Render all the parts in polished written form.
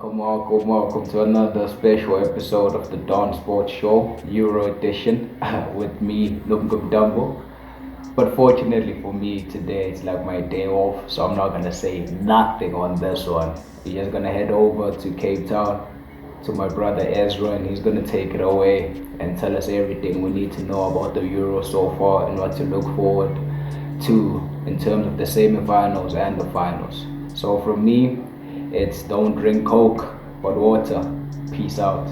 Welcome to another special episode of the Dawn Sports Show, Euro Edition, with me, Lumko Mntambo. But fortunately for me, today it's like my day off, so I'm not gonna say nothing on this one. We're just gonna head over to Cape Town to my brother Ezra, and he's gonna take it away and tell us everything we need to know about the Euro so far and what to look forward to in terms of the semi-finals and the finals. So from me, it's don't drink Coke, but water. Peace out.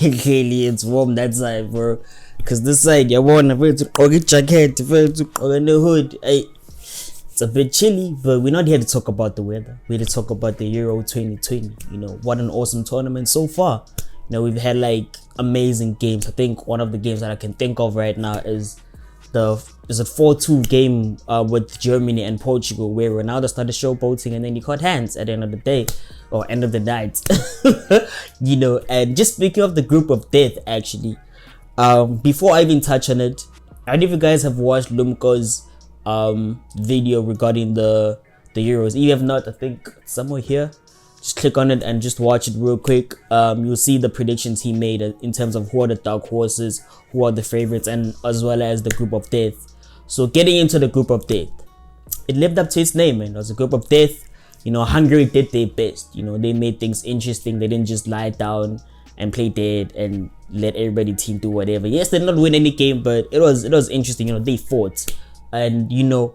Clearly it's warm that side, bro. Cause this side, you want to go get jacket, to go in the hood. Hey, it's a bit chilly, but we're not here to talk about the weather. We're here to talk about the Euro 2020. You know, what an awesome tournament so far. You know, we've had like amazing games. I think one of the games that I can think of right now is a 4-2 game with Germany and Portugal, where Ronaldo started showboating and then he caught hands at the end of the day or end of the night. You know, and just speaking of the group of death, actually, before I even touch on it, I don't know if you guys have watched Lumko's video regarding the Euros. If you have not, I think somewhere here, just click on it and just watch it real quick. You'll see the predictions he made in terms of who are the dark horses, who are the favorites, and as well as the group of death. So getting into the group of death, it lived up to its name, man. It was a group of death. You know, Hungary did their best. You know, they made things interesting. They didn't just lie down and play dead and let everybody team do whatever. Yes, they did not win any game, but it was interesting. You know, they fought, and you know,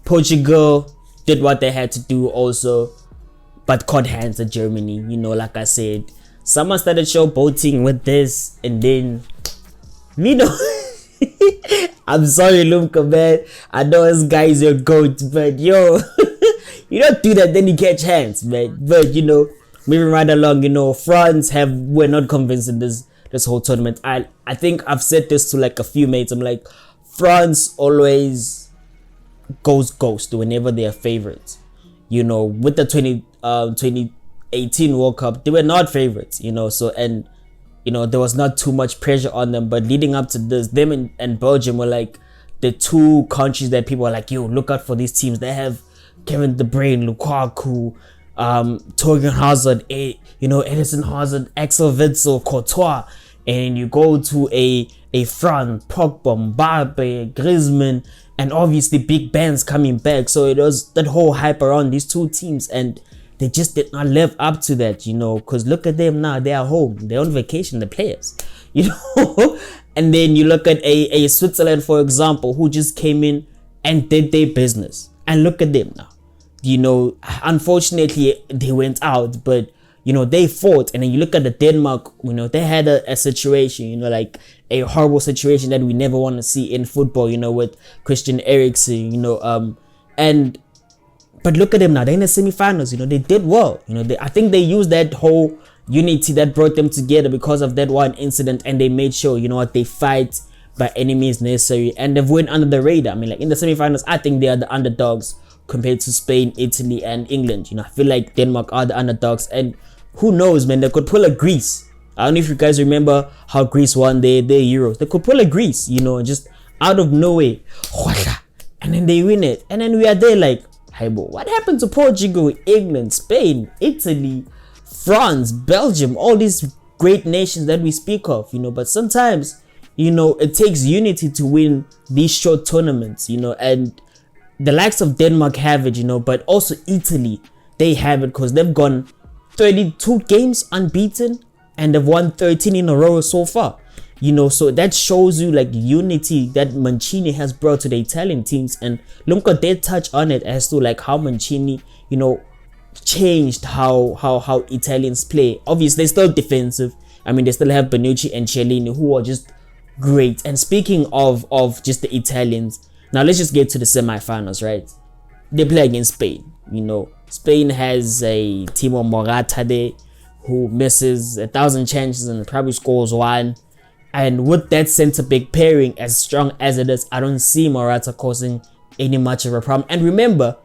Portugal did what they had to do also, but caught hands at Germany. You know, like I said, someone started showboating with this, and then, you know, I'm sorry, Lumko, man. I know this guy is your goat, but yo, you don't do that, then you catch hands, man. But you know, moving right along, you know, France were not convinced in this whole tournament. I think I've said this to like a few mates. I'm like, France always goes ghost whenever they are favorites. You know, with the 2018 World Cup, they were not favorites, you know, so, and, you know, there was not too much pressure on them, but leading up to this, them and Belgium were like the two countries that people are like, yo, look out for these teams. They have Kevin De Bruyne, Lukaku, Torgan Hazard, you know, Edison Hazard, Axel Witsel, Courtois, and you go to a France, Pogba, Mbappe, Griezmann, and obviously big bands coming back. So it was that whole hype around these two teams, and they just did not live up to that, you know, because look at them now. They are home, they're on vacation, the players, you know. And then you look at a Switzerland, for example, who just came in and did their business, and look at them now. You know, unfortunately they went out, but you know, they fought. And then you look at the Denmark, you know, they had a situation, you know, like a horrible situation that we never want to see in football, you know, with Christian Eriksen, you know, but look at them now, they're in the semi-finals, you know, they did well, you know, I think they used that whole unity that brought them together because of that one incident, and they made sure, you know what, they fight by any means necessary, and they've went under the radar. I mean, like in the semi-finals, I think they are the underdogs compared to Spain, Italy, and England. You know, I feel like Denmark are the underdogs, and who knows, man, they could pull a Greece. I don't know if you guys remember how Greece won their Euros. They could pull a Greece, you know, just out of nowhere, and then they win it, and then we are there like, hey, bro, what happened to Portugal, England, Spain, Italy, France, Belgium, all these great nations that we speak of, you know? But sometimes, you know, it takes unity to win these short tournaments, you know, and the likes of Denmark have it, you know, but also Italy, they have it because they've gone 32 games unbeaten and they've won 13 in a row so far, you know. So that shows you like unity that Mancini has brought to the Italian teams. And Lumko did touch on it as to like how Mancini, you know, changed how Italians play. Obviously, they're still defensive. I mean, they still have Bonucci and Chiellini, who are just great. And speaking of just the Italians, now let's just get to the semi-finals, right? They play against Spain. You know, Spain has a Timo Morata there who misses 1,000 chances and probably scores one. And with that centre back pairing as strong as it is, I don't see Morata causing any much of a problem. And remember,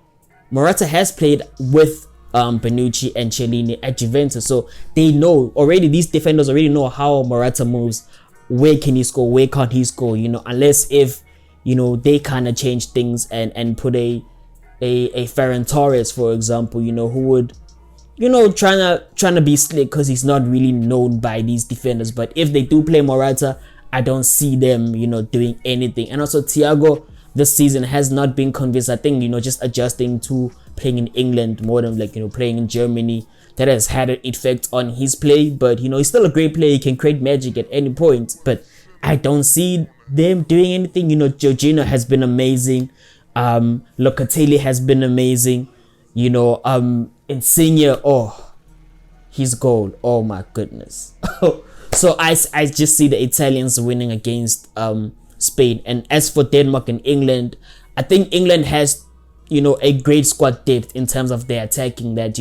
Morata has played with Bonucci and Chiellini at Juventus. So they know already, these defenders already know how Morata moves. Where can he score? Where can't he score? Unless if, they kind of change things and put a Ferran Torres, for example, who would, trying to be slick because he's not really known by these defenders. But if they do play Morata, I don't see them, doing anything. And also Thiago this season has not been convinced. I think, just adjusting to playing in England more than playing in Germany, that has had an effect on his play. But, he's still a great player. He can create magic at any point. But I don't see them doing anything. Jorginho has been amazing. Locatelli has been amazing. Insigne, his goal. Oh my goodness. So I just see the Italians winning against Spain. And as for Denmark and England, I think England has, a great squad depth in terms of their attacking, that,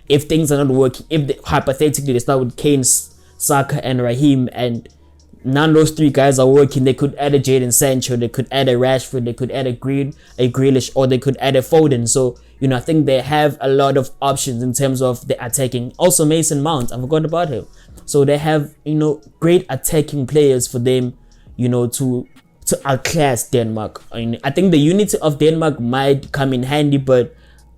if things are not working, if hypothetically they start with Kane, Saka and Raheem, and none of those three guys are working, they could add a Jadon Sancho, they could add a Rashford, they could add a Grealish, or they could add a Foden. So, I think they have a lot of options in terms of the attacking. Also Mason Mount, I forgot about him. So they have, great attacking players for them, to outclass Denmark. I think the unity of Denmark might come in handy, but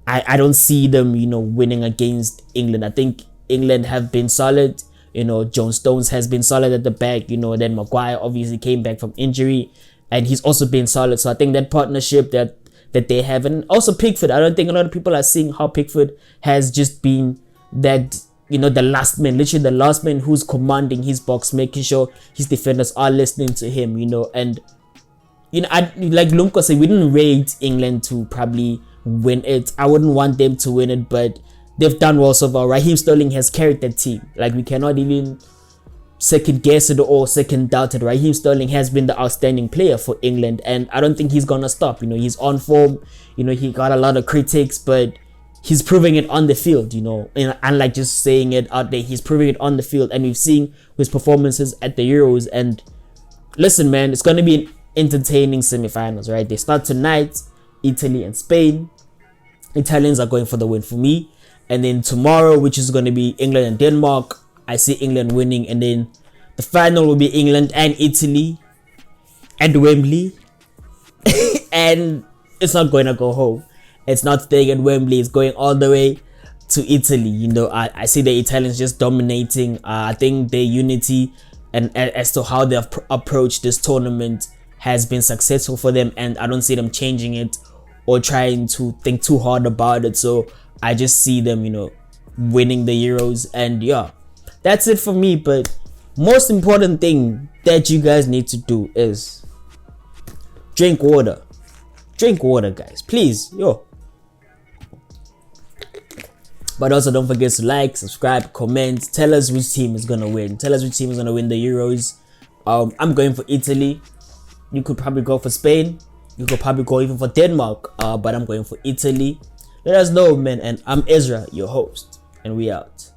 I don't see them, winning against England. I think England have been solid. John Stones has been solid at the back. Then Maguire obviously came back from injury, and he's also been solid. So I think that partnership that they have, and also Pickford, I don't think a lot of people are seeing how Pickford has just been that, the last man, literally the last man who's commanding his box, making sure his defenders are listening to him, and I, like Lumko said, we didn't rate England to probably win it. I wouldn't want them to win it, but they've done well so far. Raheem Sterling has carried that team. Like, we cannot even second guess it or second doubt it. Raheem Sterling has been the outstanding player for England, and I don't think he's gonna stop. He's on form. He got a lot of critics, but he's proving it on the field. And unlike just saying it out there, he's proving it on the field, and we've seen his performances at the Euros. And listen, man, it's gonna be an entertaining semi-finals, right? They start tonight, Italy and Spain. Italians are going for the win for me. And then tomorrow, which is going to be England and Denmark, I see England winning. And then the final will be England and Italy at Wembley. And it's not going to go home. It's not staying at Wembley. It's going all the way to Italy. I see the Italians just dominating. I think their unity and as to how they've approached this tournament has been successful for them. And I don't see them changing it or trying to think too hard about it. So I just see them, winning the Euros. And yeah, that's it for me. But most important thing that you guys need to do is drink water. Drink water, guys. Please, yo. But also don't forget to like, subscribe, comment. Tell us which team is going to win. Tell us which team is going to win the Euros. I'm going for Italy. You could probably go for Spain. You could probably go even for Denmark. But I'm going for Italy. Let us know, man. And I'm Ezra, your host. And we out.